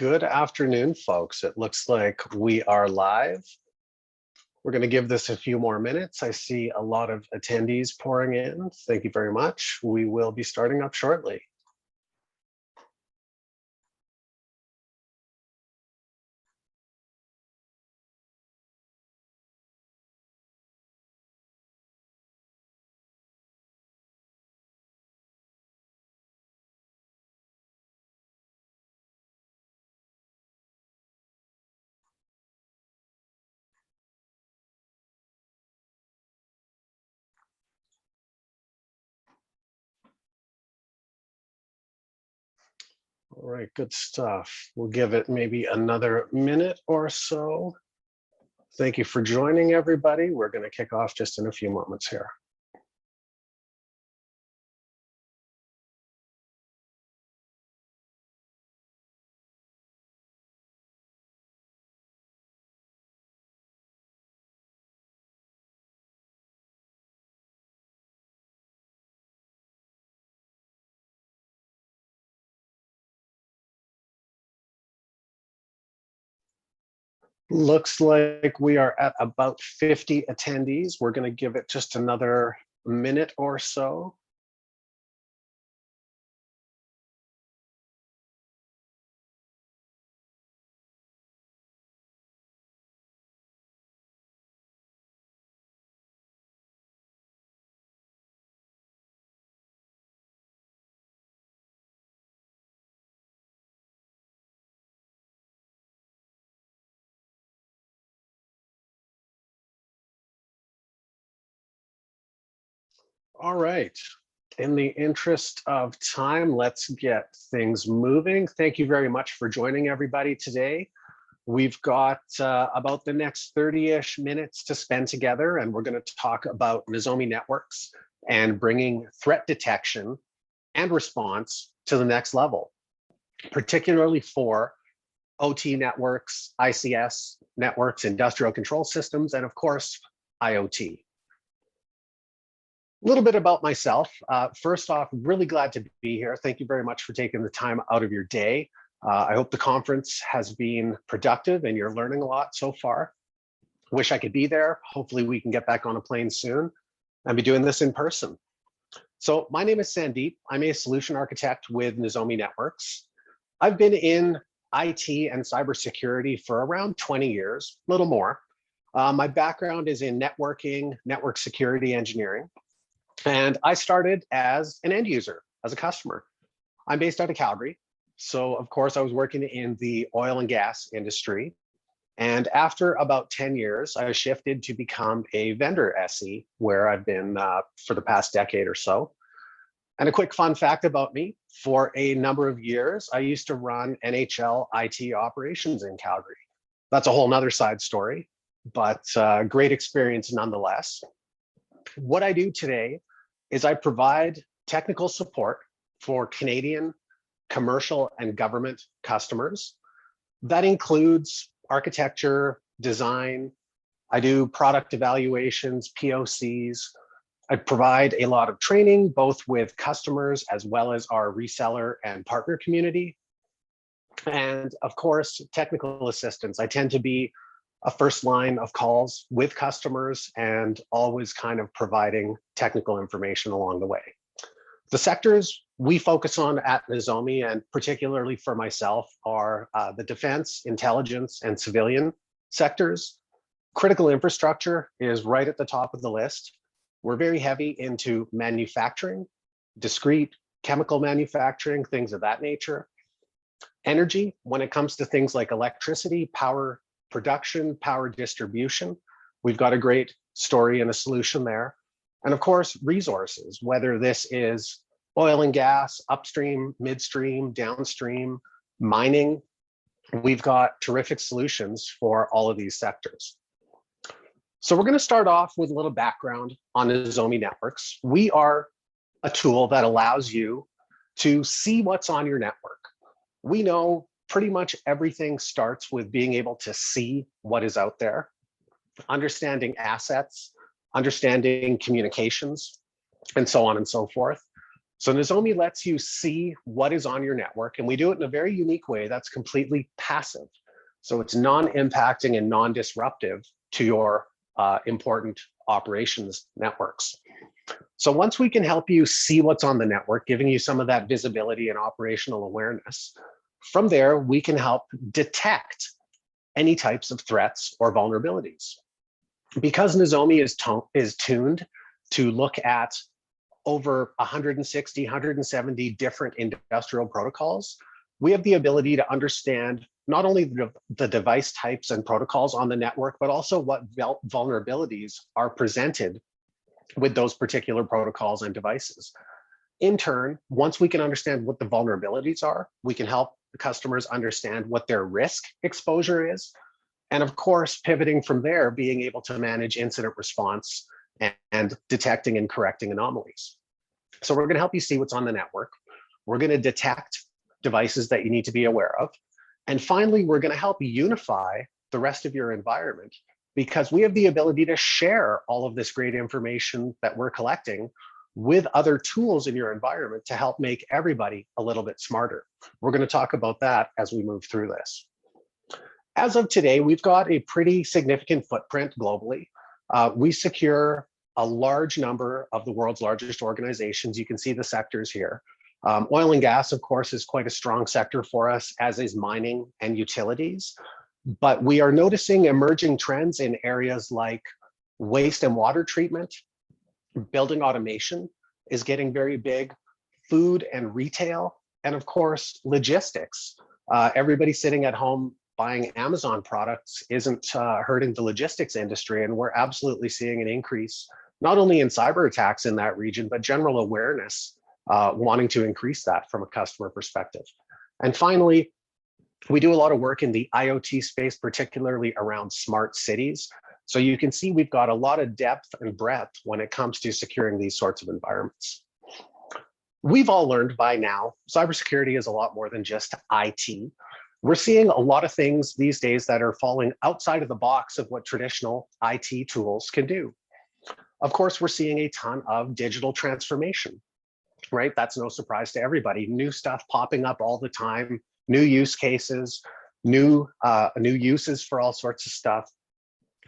Good afternoon, folks. It looks like we are live. We're going to give this a few more minutes. I see a lot of attendees pouring in. Thank you very much. We will be starting up shortly. All right, good stuff. We'll give it maybe another minute or so. Thank you for joining, everybody. We're going to kick off just in a few moments here. Looks like we are at about 50 attendees. We're going to give it just another minute or so. All right. In the interest of time, let's get things moving. Thank you very much for joining everybody today. We've got about the next 30-ish minutes to spend together, and we're going to talk about Nozomi networks and bringing threat detection and response to the next level, particularly for OT networks, ICS networks, industrial control systems, and of course, IoT. A little bit about myself. First off, really glad to be here. Thank you very much for taking the time out of your day. I hope the conference has been productive and you're learning a lot so far. Wish I could be there. Hopefully we can get back on a plane soon and be doing this in person. So my name is Sandeep. I'm a solution architect with Nozomi Networks. I've been in IT and cybersecurity for around 20 years, a little more. My background is in networking, network security engineering. And I started as an end user, as a customer. I'm based out of Calgary. So of course I was working in the oil and gas industry. And after about 10 years, I shifted to become a vendor SE, where I've been for the past decade or so. And a quick fun fact about me, for a number of years, I used to run NHL IT operations in Calgary. That's a whole nother side story, but great experience nonetheless. What I do today is I provide technical support for Canadian commercial and government customers. That includes architecture, design. I do product evaluations, POCs. I provide a lot of training, both with customers as well as our reseller and partner community. And of course, technical assistance. I tend to be a first line of calls with customers and always kind of providing technical information along the way. The sectors we focus on at Nozomi, and particularly for myself, are the defense, intelligence, and civilian sectors. Critical infrastructure is right at the top of the list. We're very heavy into manufacturing, discrete chemical manufacturing, things of that nature. Energy, when it comes to things like electricity, power production, power distribution, we've got a great story and a solution there. And of course, resources, whether this is oil and gas, upstream, midstream, downstream, mining, we've got terrific solutions for all of these sectors. So we're going to start off with a little background on Nozomi Networks. We are a tool that allows you to see what's on your network. We know pretty much everything starts with being able to see what is out there, understanding assets, understanding communications, and so on and so forth. So Nozomi lets you see what is on your network, and we do it in a very unique way that's completely passive. So it's non-impacting and non-disruptive to your important operations networks. So once we can help you see what's on the network, giving you some of that visibility and operational awareness, from there, we can help detect any types of threats or vulnerabilities. Because Nozomi is tuned to look at over 160, 170 different industrial protocols, we have the ability to understand not only the device types and protocols on the network, but also what vulnerabilities are presented with those particular protocols and devices. In turn, once we can understand what the vulnerabilities are, we can help the customers understand what their risk exposure is. And of course, pivoting from there, being able to manage incident response and detecting and correcting anomalies. So we're going to help you see what's on the network. We're going to detect devices that you need to be aware of. And finally, we're going to help unify the rest of your environment, because we have the ability to share all of this great information that we're collecting with other tools in your environment to help make everybody a little bit smarter. We're going to talk about that as we move through this. As of today, we've got a pretty significant footprint globally. We secure a large number of the world's largest organizations. You can see the sectors here. Oil and gas, of course, is quite a strong sector for us, as is mining and utilities. But we are noticing emerging trends in areas like waste and water treatment. Building automation is getting very big, food and retail, and of course, logistics. Everybody sitting at home buying Amazon products isn't hurting the logistics industry, and we're absolutely seeing an increase, not only in cyber attacks in that region, but general awareness, wanting to increase that from a customer perspective. And finally, we do a lot of work in the IoT space, particularly around smart cities. So you can see we've got a lot of depth and breadth when it comes to securing these sorts of environments. We've all learned by now, cybersecurity is a lot more than just IT. We're seeing a lot of things these days that are falling outside of the box of what traditional IT tools can do. Of course, we're seeing a ton of digital transformation, right? That's no surprise to everybody. New stuff popping up all the time, new use cases, new uses for all sorts of stuff.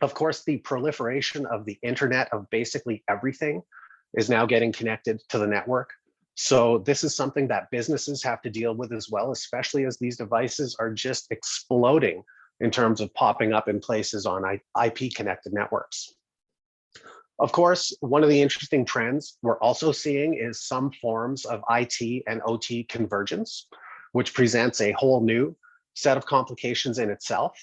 Of course, the proliferation of the internet of basically everything is now getting connected to the network. So this is something that businesses have to deal with as well, especially as these devices are just exploding in terms of popping up in places on IP connected networks. Of course, one of the interesting trends we're also seeing is some forms of IT and OT convergence, which presents a whole new set of complications in itself.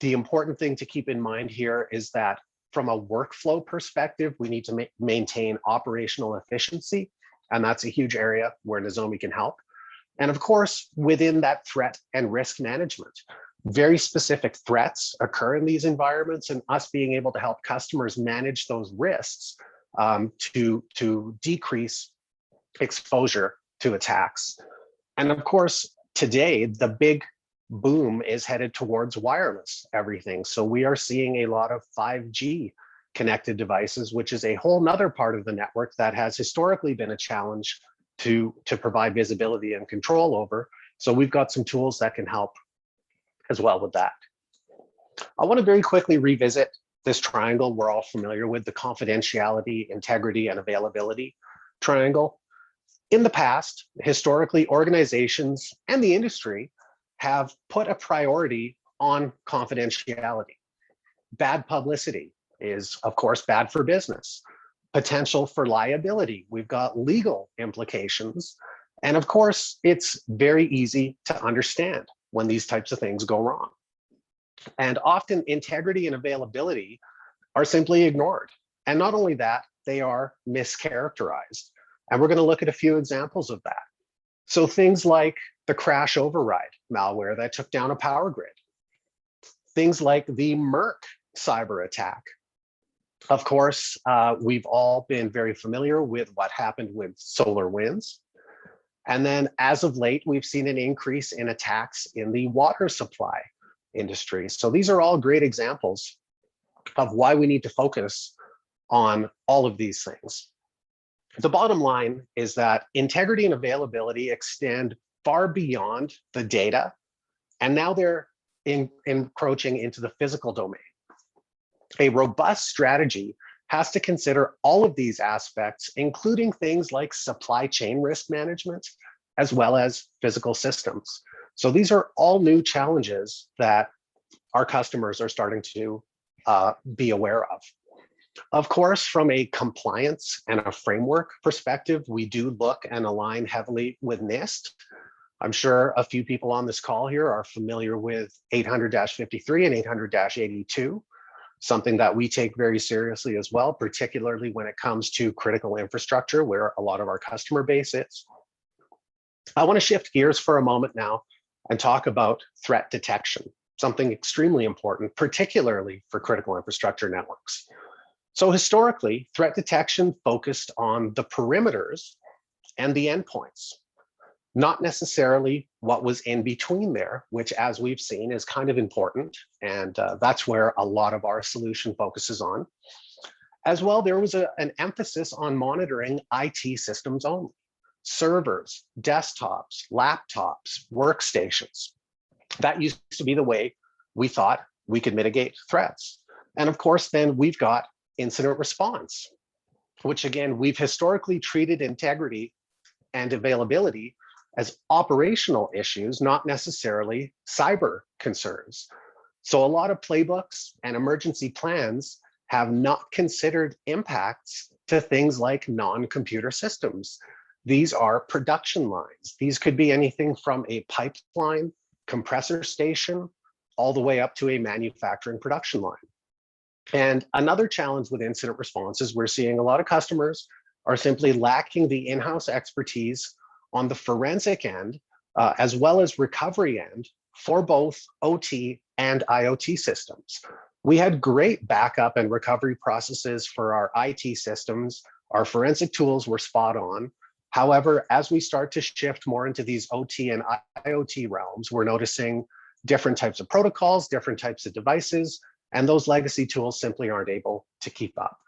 The important thing to keep in mind here is that from a workflow perspective, we need to maintain operational efficiency, and that's a huge area where Nozomi can help. And of course, within that threat and risk management, very specific threats occur in these environments, and us being able to help customers manage those risks to decrease exposure to attacks. And of course, today, the big boom is headed towards wireless everything. So we are seeing a lot of 5G connected devices, which is a whole nother part of the network that has historically been a challenge to provide visibility and control over. So we've got some tools that can help as well with that. I want to very quickly revisit this triangle we're all familiar with, the confidentiality, integrity, and availability triangle. In the past, historically, organizations and the industry have put a priority on confidentiality. Bad publicity is, of course, bad for business. Potential for liability. We've got legal implications. And of course, it's very easy to understand when these types of things go wrong. And often integrity and availability are simply ignored. And not only that, they are mischaracterized. And we're going to look at a few examples of that. So things like the crash override malware that took down a power grid. Things like the Merck cyber attack. Of course, we've all been very familiar with what happened with SolarWinds. And then as of late, we've seen an increase in attacks in the water supply industry. So these are all great examples of why we need to focus on all of these things. The bottom line is that integrity and availability extend far beyond the data, and now they're encroaching into the physical domain. A robust strategy has to consider all of these aspects, including things like supply chain risk management, as well as physical systems. So these are all new challenges that our customers are starting to be aware of. Of course, from a compliance and a framework perspective, we do look and align heavily with NIST. I'm sure a few people on this call here are familiar with 800-53 and 800-82, something that we take very seriously as well, particularly when it comes to critical infrastructure, where a lot of our customer base is. I want to shift gears for a moment now and talk about threat detection, something extremely important, particularly for critical infrastructure networks. So historically, threat detection focused on the perimeters and the endpoints, not necessarily what was in between there, which, as we've seen, is kind of important. And that's where a lot of our solution focuses on. As well, there was an emphasis on monitoring IT systems only: servers, desktops, laptops, workstations. That used to be the way we thought we could mitigate threats. And of course, then we've got incident response, which again, we've historically treated integrity and availability as operational issues, not necessarily cyber concerns. So a lot of playbooks and emergency plans have not considered impacts to things like non-computer systems. These are production lines. These could be anything from a pipeline, compressor station, all the way up to a manufacturing production line. And another challenge with incident response is we're seeing a lot of customers are simply lacking the in-house expertise on the forensic end, as well as recovery end for both OT and IoT systems. We had great backup and recovery processes for our IT systems. Our forensic tools were spot on. However, as we start to shift more into these OT and IoT realms, we're noticing different types of protocols, different types of devices, and those legacy tools simply aren't able to keep up.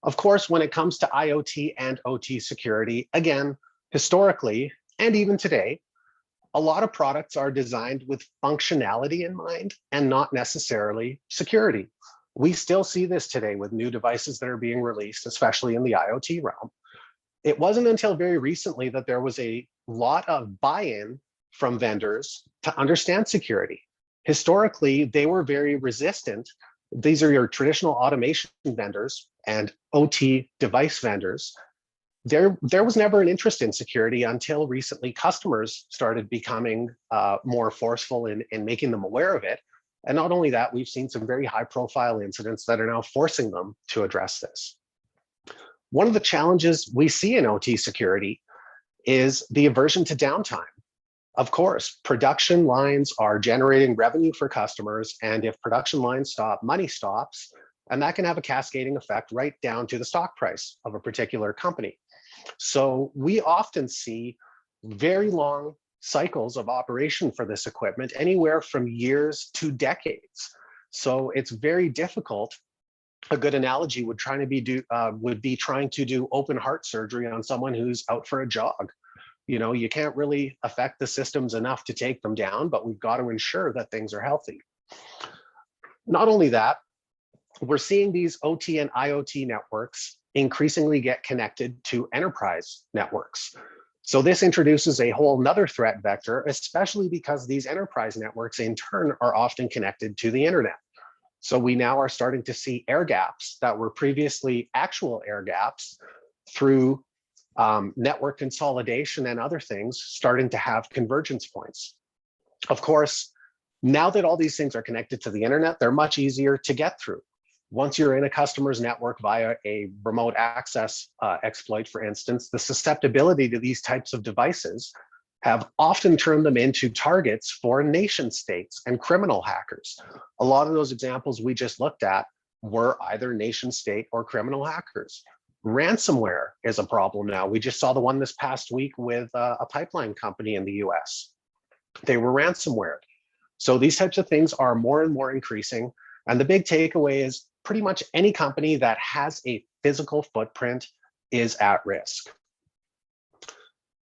Of course, when it comes to IoT and OT security, again, historically, and even today, a lot of products are designed with functionality in mind and not necessarily security. We still see this today with new devices that are being released, especially in the IoT realm. It wasn't until very recently that there was a lot of buy-in from vendors to understand security. Historically, they were very resistant. These are your traditional automation vendors and OT device vendors. There was never an interest in security until recently customers started becoming more forceful in making them aware of it. And not only that, we've seen some very high profile incidents that are now forcing them to address this. One of the challenges we see in OT security is the aversion to downtime. Of course, production lines are generating revenue for customers, and if production lines stop, money stops, and that can have a cascading effect right down to the stock price of a particular company. So we often see very long cycles of operation for this equipment, anywhere from years to decades. So it's very difficult. A good analogy would be trying to do open heart surgery on someone who's out for a jog. You know, you can't really affect the systems enough to take them down, but we've got to ensure that things are healthy. Not only that, we're seeing these OT and IoT networks increasingly get connected to enterprise networks. So this introduces a whole nother threat vector, especially because these enterprise networks in turn are often connected to the internet. So we now are starting to see air gaps that were previously actual air gaps through network consolidation and other things starting to have convergence points. Of course, now that all these things are connected to the internet, they're much easier to get through. Once you're in a customer's network via a remote access exploit, for instance, the susceptibility to these types of devices have often turned them into targets for nation states and criminal hackers. A lot of those examples we just looked at were either nation state or criminal hackers. Ransomware is a problem now. We just saw the one this past week with a pipeline company in the US. They were ransomware. So these types of things are more and more increasing. And the big takeaway is pretty much any company that has a physical footprint is at risk.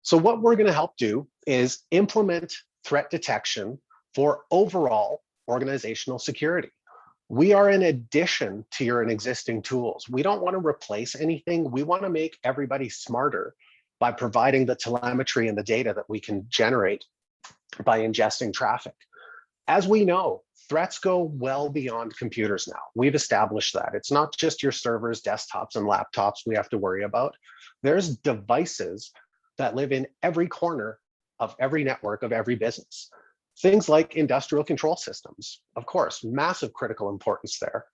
So what we're going to help do is implement threat detection for overall organizational security. We are an addition to your existing tools. We don't want to replace anything. We want to make everybody smarter by providing the telemetry and the data that we can generate by ingesting traffic. As we know, threats go well beyond computers now. We've established that. It's not just your servers, desktops, and laptops we have to worry about. There's devices that live in every corner of every network of every business. Things like industrial control systems, of course, massive critical importance there.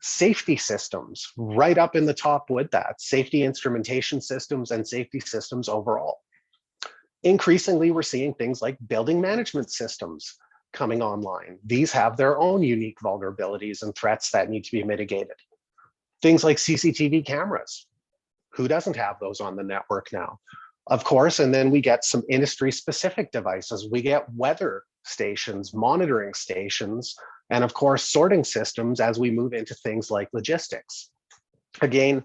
Safety systems, right up in the top with that, safety instrumentation systems and safety systems overall. Increasingly, we're seeing things like building management systems coming online. These have their own unique vulnerabilities and threats that need to be mitigated. Things like CCTV cameras. Who doesn't have those on the network now? Of course, and then we get some industry-specific devices. We get weather stations, monitoring stations, and of course, sorting systems as we move into things like logistics. Again,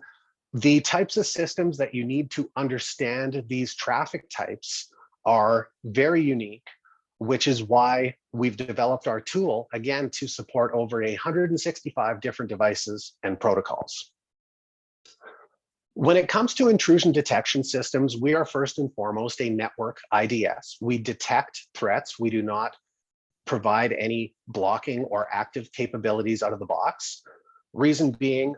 the types of systems that you need to understand these traffic types are very unique, which is why we've developed our tool, again, to support over 165 different devices and protocols. When it comes to intrusion detection systems, we are first and foremost a network IDS. We detect threats. We do not provide any blocking or active capabilities out of the box. Reason being,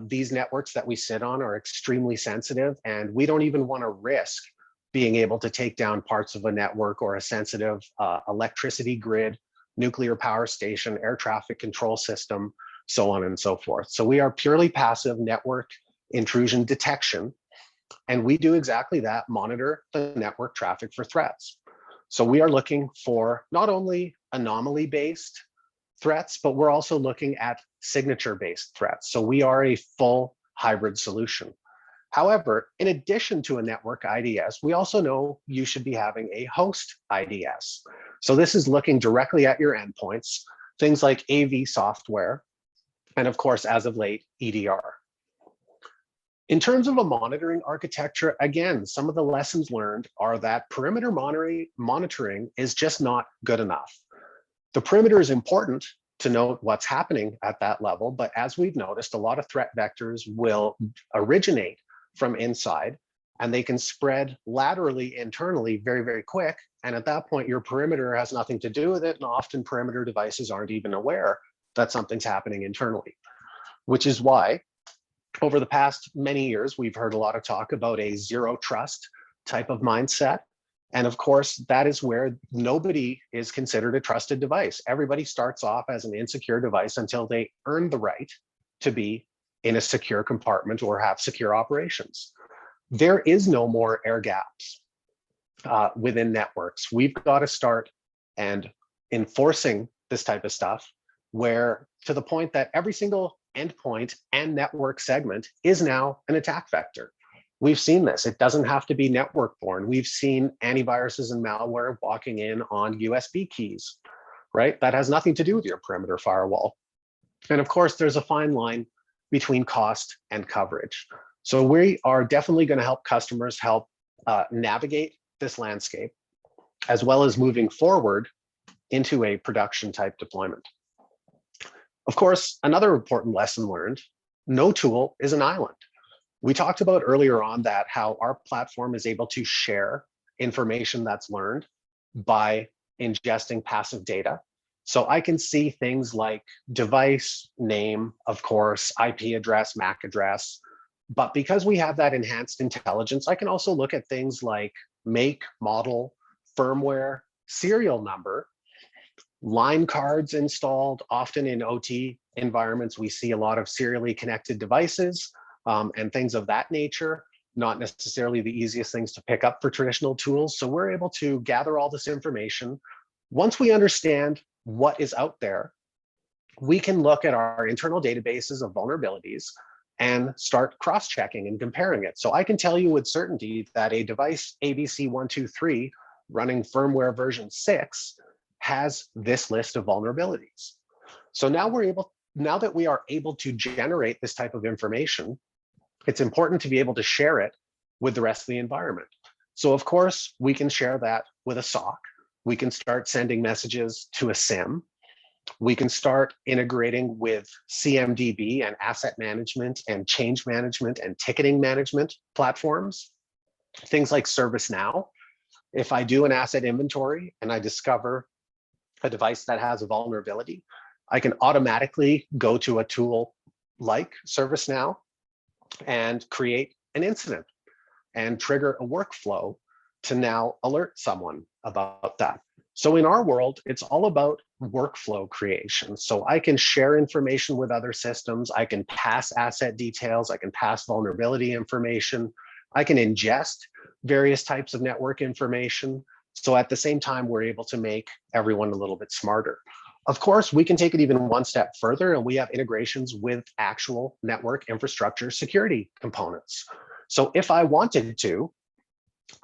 these networks that we sit on are extremely sensitive, and we don't even want to risk being able to take down parts of a network or a sensitive electricity grid, nuclear power station, air traffic control system, so on and so forth. So we are purely passive network intrusion detection, and we do exactly that, monitor the network traffic for threats. So we are looking for not only anomaly-based threats, but we're also looking at signature-based threats. So we are a full hybrid solution. However, in addition to a network IDS, we also know you should be having a host IDS. So this is looking directly at your endpoints, things like AV software, and of course, as of late, EDR. In terms of a monitoring architecture, again, some of the lessons learned are that perimeter monitoring is just not good enough. The perimeter is important to note what's happening at that level, but as we've noticed, a lot of threat vectors will originate from inside, and they can spread laterally internally very, very quick. And at that point, your perimeter has nothing to do with it, and often perimeter devices aren't even aware that something's happening internally, which is why over the past many years, we've heard a lot of talk about a zero trust type of mindset. And of course, that is where nobody is considered a trusted device. Everybody starts off as an insecure device until they earn the right to be in a secure compartment or have secure operations. There is no more air gaps within networks. We've got to start and enforcing this type of stuff, where to the point that every single endpoint and network segment is now an attack vector. We've seen this. It doesn't have to be network borne. We've seen antiviruses and malware walking in on USB keys, right? That has nothing to do with your perimeter firewall. And of course, there's a fine line between cost and coverage. So we are definitely going to help customers navigate this landscape, as well as moving forward into a production type deployment. Of course, another important lesson learned, no tool is an island. We talked about earlier on that how our platform is able to share information that's learned by ingesting passive data. So I can see things like device name, of course, IP address, MAC address. But because we have that enhanced intelligence, I can also look at things like make, model, firmware, serial number, line cards installed. Often in OT environments, we see a lot of serially connected devices and things of that nature, not necessarily the easiest things to pick up for traditional tools. So we're able to gather all this information. Once we understand what is out there, we can look at our internal databases of vulnerabilities and start cross-checking and comparing it. So I can tell you with certainty that a device ABC123 running firmware version 6 has this list of vulnerabilities. So now that we are able to generate this type of information, it's important to be able to share it with the rest of the environment. So of course, we can share that with a SOC. We can start sending messages to a SIM. We can start integrating with CMDB and asset management and change management and ticketing management platforms. Things like ServiceNow. If I do an asset inventory and I discover a device that has a vulnerability, I can automatically go to a tool like ServiceNow and create an incident and trigger a workflow to now alert someone about that. So in our world, it's all about workflow creation. So I can share information with other systems. I can pass asset details. I can pass vulnerability information. I can ingest various types of network information. So at the same time, we're able to make everyone a little bit smarter. Of course, we can take it even one step further, and we have integrations with actual network infrastructure security components. So if I wanted to,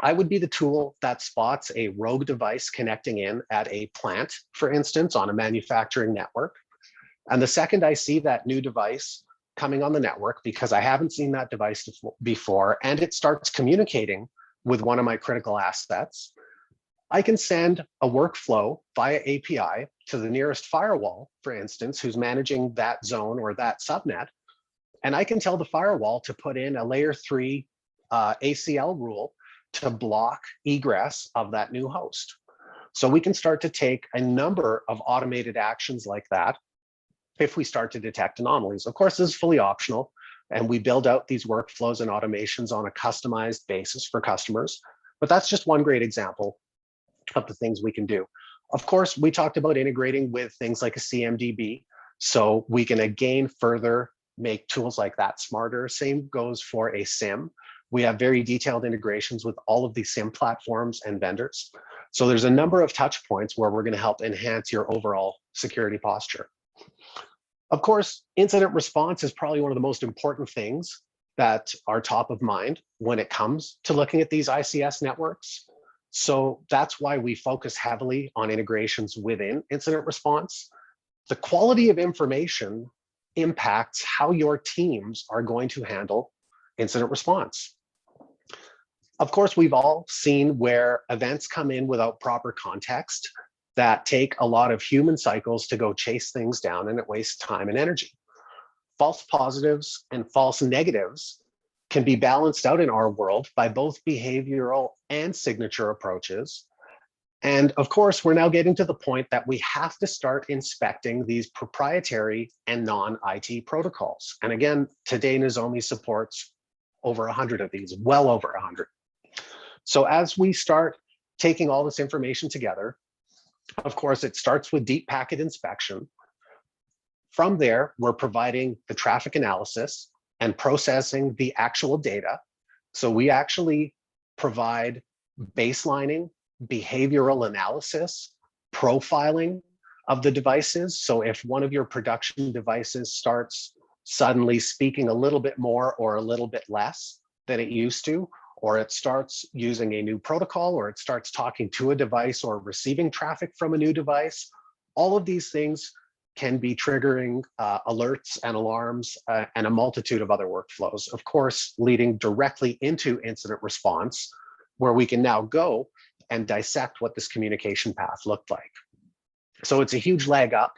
I would be the tool that spots a rogue device connecting in at a plant, for instance, on a manufacturing network. And the second I see that new device coming on the network, because I haven't seen that device before, and it starts communicating with one of my critical assets, I can send a workflow via API to the nearest firewall, for instance, who's managing that zone or that subnet. And I can tell the firewall to put in a layer 3 ACL rule to block egress of that new host. So we can start to take a number of automated actions like that if we start to detect anomalies. Of course, this is fully optional, and we build out these workflows and automations on a customized basis for customers. But that's just one great example of the things we can do. Of course, we talked about integrating with things like a CMDB, so we can again further make tools like that smarter. Same goes for a SIM. We have very detailed integrations with all of these SIM platforms and vendors. So there's a number of touch points where we're going to help enhance your overall security posture. Of course, incident response is probably one of the most important things that are top of mind when it comes to looking at these ICS networks. So that's why we focus heavily on integrations within incident response. The quality of information impacts how your teams are going to handle incident response. Of course, we've all seen where events come in without proper context that take a lot of human cycles to go chase things down, and it wastes time and energy. False positives and false negatives can be balanced out in our world by both behavioral and signature approaches. And of course, we're now getting to the point that we have to start inspecting these proprietary and non-IT protocols. And again, today Nozomi supports over 100 of these, well over 100. So as we start taking all this information together, of course, it starts with deep packet inspection. From there, we're providing the traffic analysis and processing the actual data. So we actually provide baselining, behavioral analysis, profiling of the devices. So if one of your production devices starts suddenly speaking a little bit more or a little bit less than it used to, or it starts using a new protocol, or it starts talking to a device or receiving traffic from a new device, all of these things can be triggering alerts and alarms and a multitude of other workflows, of course, leading directly into incident response, where we can now go and dissect what this communication path looked like. So it's a huge leg up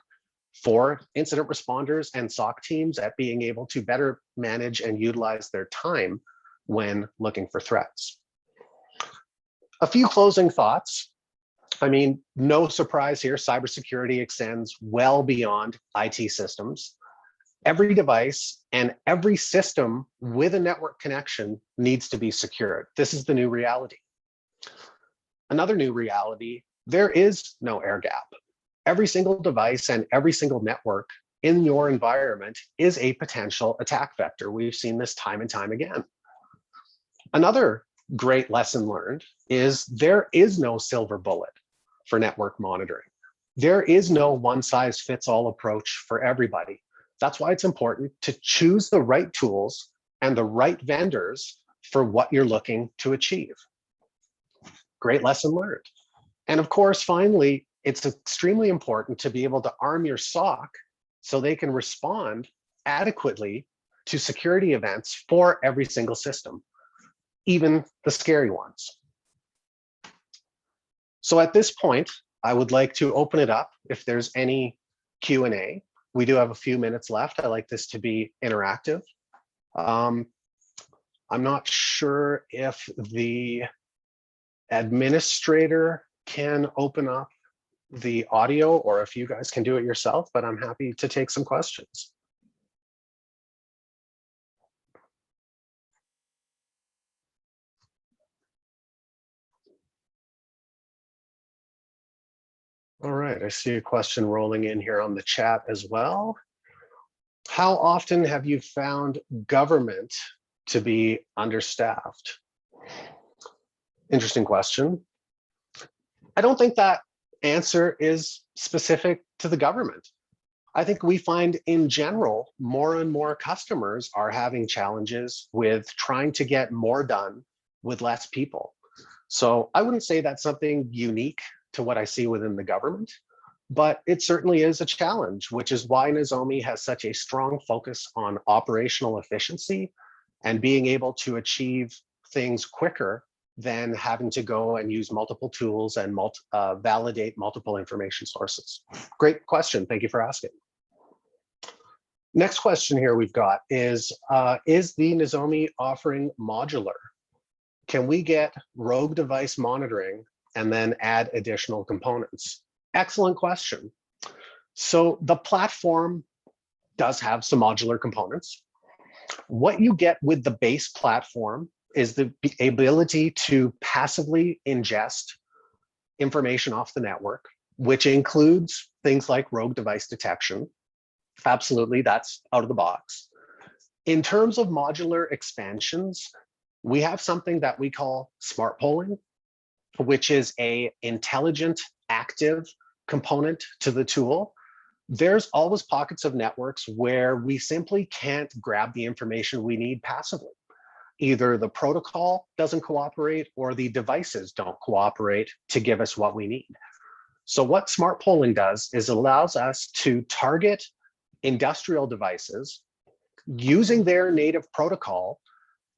for incident responders and SOC teams at being able to better manage and utilize their time when looking for threats. A few closing thoughts. I mean, no surprise here, cybersecurity extends well beyond IT systems. Every device and every system with a network connection needs to be secured. This is the new reality. Another new reality, there is no air gap. Every single device and every single network in your environment is a potential attack vector. We've seen this time and time again. Another great lesson learned is there is no silver bullet for network monitoring. There is no one-size-fits-all approach for everybody. That's why it's important to choose the right tools and the right vendors for what you're looking to achieve. Great lesson learned. And of course, finally, it's extremely important to be able to arm your SOC so they can respond adequately to security events for every single system. even the scary ones. So at this point, I would like to open it up if there's any Q&A. We do have a few minutes left. I like this to be interactive. I'm not sure if the administrator can open up the audio or if you guys can do it yourself, but I'm happy to take some questions. All right, I see a question rolling in here on the chat as well. How often have you found government to be understaffed? Interesting question. I don't think that answer is specific to the government. I think we find in general, more and more customers are having challenges with trying to get more done with less people. So I wouldn't say that's something unique to what I see within the government, but it certainly is a challenge, which is why Nozomi has such a strong focus on operational efficiency and being able to achieve things quicker than having to go and use multiple tools and validate multiple information sources. Great question. Thank you for asking. Next question here we've got is the Nozomi offering modular? Can we get rogue device monitoring and then add additional components? Excellent question. So the platform does have some modular components. What you get with the base platform is the ability to passively ingest information off the network, which includes things like rogue device detection. Absolutely, that's out of the box. In terms of modular expansions, we have something that we call smart polling, which is an intelligent, active component to the tool. There's always pockets of networks where we simply can't grab the information we need passively. Either the protocol doesn't cooperate or the devices don't cooperate to give us what we need. So what smart polling does is allows us to target industrial devices using their native protocol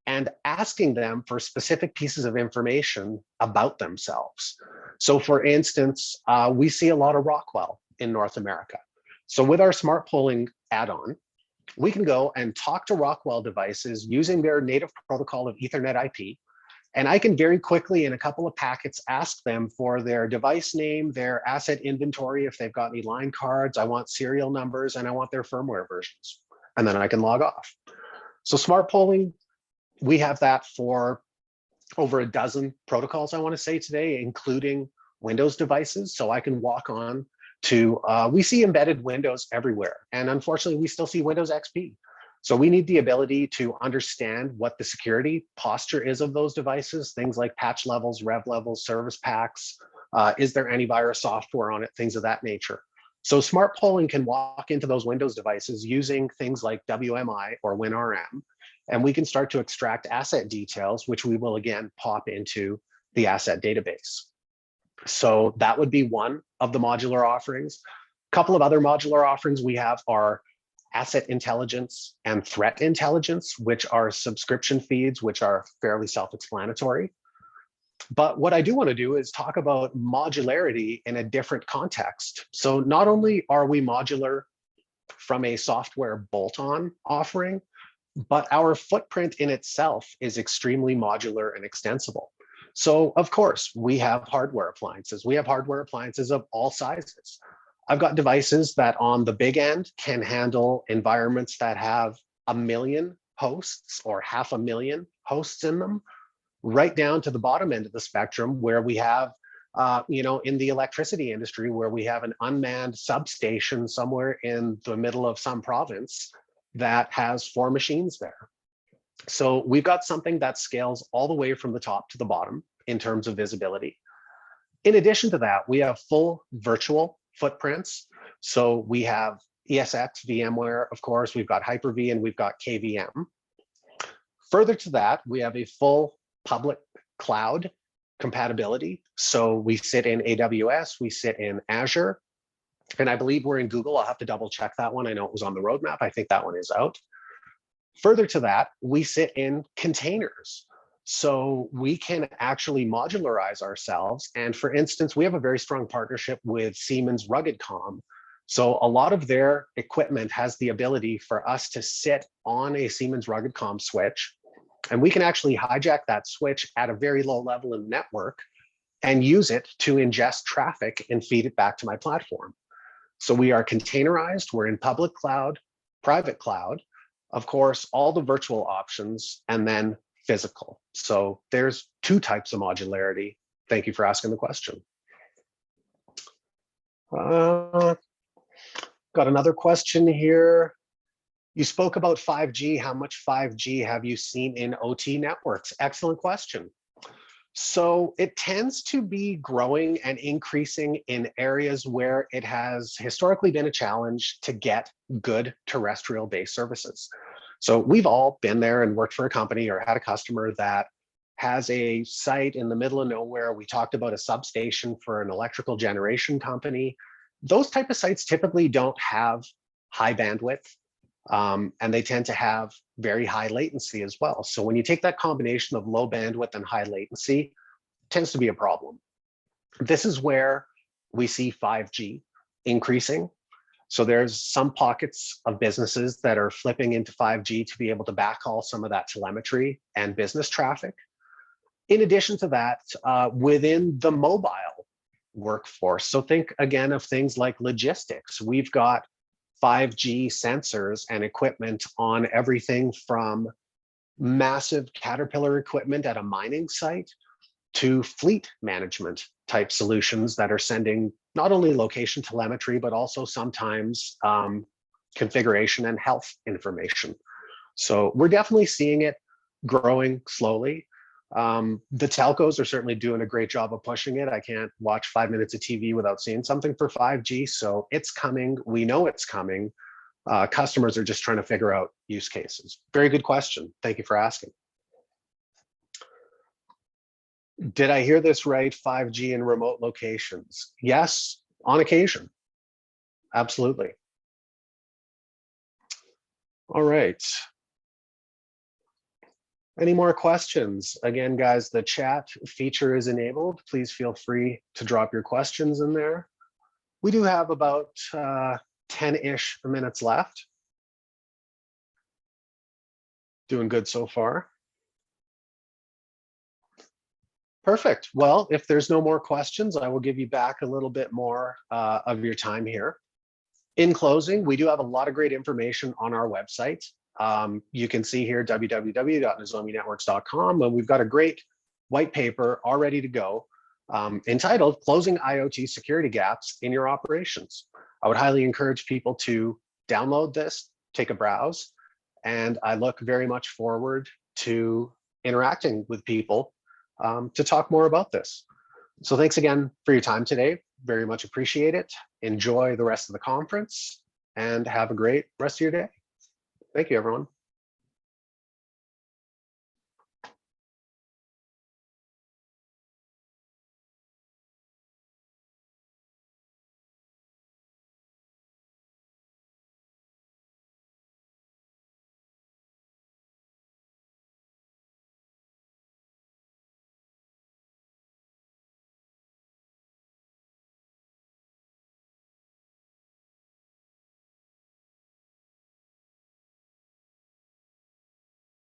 and asking them for specific pieces of information about themselves. So for instance, we see a lot of Rockwell in North America. So with our smart polling add-on, we can go and talk to Rockwell devices using their native protocol of Ethernet IP. And I can very quickly in a couple of packets ask them for their device name, their asset inventory, if they've got any line cards, I want serial numbers, and I want their firmware versions. And then I can log off. So smart polling, we have that for over a dozen protocols, I want to say today, including Windows devices. So I can walk on to, we see embedded Windows everywhere. And unfortunately, we still see Windows XP. So we need the ability to understand what the security posture is of those devices, things like patch levels, rev levels, service packs, is there antivirus software on it, things of that nature. So smart polling can walk into those Windows devices using things like WMI or WinRM, and we can start to extract asset details, which we will again pop into the asset database. So that would be one of the modular offerings. A couple of other modular offerings we have are asset intelligence and threat intelligence, which are subscription feeds, which are fairly self-explanatory. But what I do want to do is talk about modularity in a different context. So not only are we modular from a software bolt-on offering, but our footprint in itself is extremely modular and extensible. So of course, we have hardware appliances. We have hardware appliances of all sizes. I've got devices that on the big end can handle environments that have 1 million hosts or 500,000 hosts in them, right down to the bottom end of the spectrum where we have, in the electricity industry, where we have an unmanned substation somewhere in the middle of some province that has 4 machines there. So we've got something that scales all the way from the top to the bottom in terms of visibility. In addition to that, we have full virtual footprints. So we have ESX, VMware, of course, we've got Hyper-V and we've got KVM. Further to that, we have a full public cloud compatibility. So we sit in AWS, we sit in Azure, and I believe we're in Google. I'll have to double check that one. I know it was on the roadmap. I think that one is out. Further to that, we sit in containers. So we can actually modularize ourselves. And for instance, we have a very strong partnership with Siemens RuggedCom. So a lot of their equipment has the ability for us to sit on a Siemens RuggedCom switch, and we can actually hijack that switch at a very low level in the network and use it to ingest traffic and feed it back to my platform. So we are containerized, we're in public cloud, private cloud, of course, all the virtual options, and then physical. So there's two types of modularity. Thank you for asking the question. Got another question here. You spoke about 5G. How much 5G have you seen in OT networks? Excellent question. So it tends to be growing and increasing in areas where it has historically been a challenge to get good terrestrial-based services. So we've all been there and worked for a company or had a customer that has a site in the middle of nowhere. We talked about a substation for an electrical generation company. Those type of sites typically don't have high bandwidth, and they tend to have very high latency as well. So when you take that combination of low bandwidth and high latency, it tends to be a problem. This is where we see 5G increasing. So there's some pockets of businesses that are flipping into 5G to be able to backhaul some of that telemetry and business traffic. In addition to that, within the mobile workforce, so think again of things like logistics. We've got 5G sensors and equipment on everything from massive Caterpillar equipment at a mining site to fleet management type solutions that are sending not only location telemetry, but also sometimes configuration and health information. So we're definitely seeing it growing slowly. The telcos are certainly doing a great job of pushing it. I can't watch 5 minutes of TV without seeing something for 5G. So it's coming. We know it's coming. Customers are just trying to figure out use cases. Very good question. Thank you for asking. Did I hear this right? 5G in remote locations? Yes, on occasion. Absolutely. All right. Any more questions? Again, guys, the chat feature is enabled. Please feel free to drop your questions in there. We do have about 10-ish minutes left. Doing good so far. Perfect. Well, if there's no more questions, I will give you back a little bit more of your time here. In closing, we do have a lot of great information on our website. You can see here www.nozominetworks.com, and we've got a great white paper all ready to go entitled Closing IoT Security Gaps in Your Operations. I would highly encourage people to download this, take a browse, and I look very much forward to interacting with people to talk more about this. So thanks again for your time today. Very much appreciate it. Enjoy the rest of the conference and have a great rest of your day. Thank you, everyone.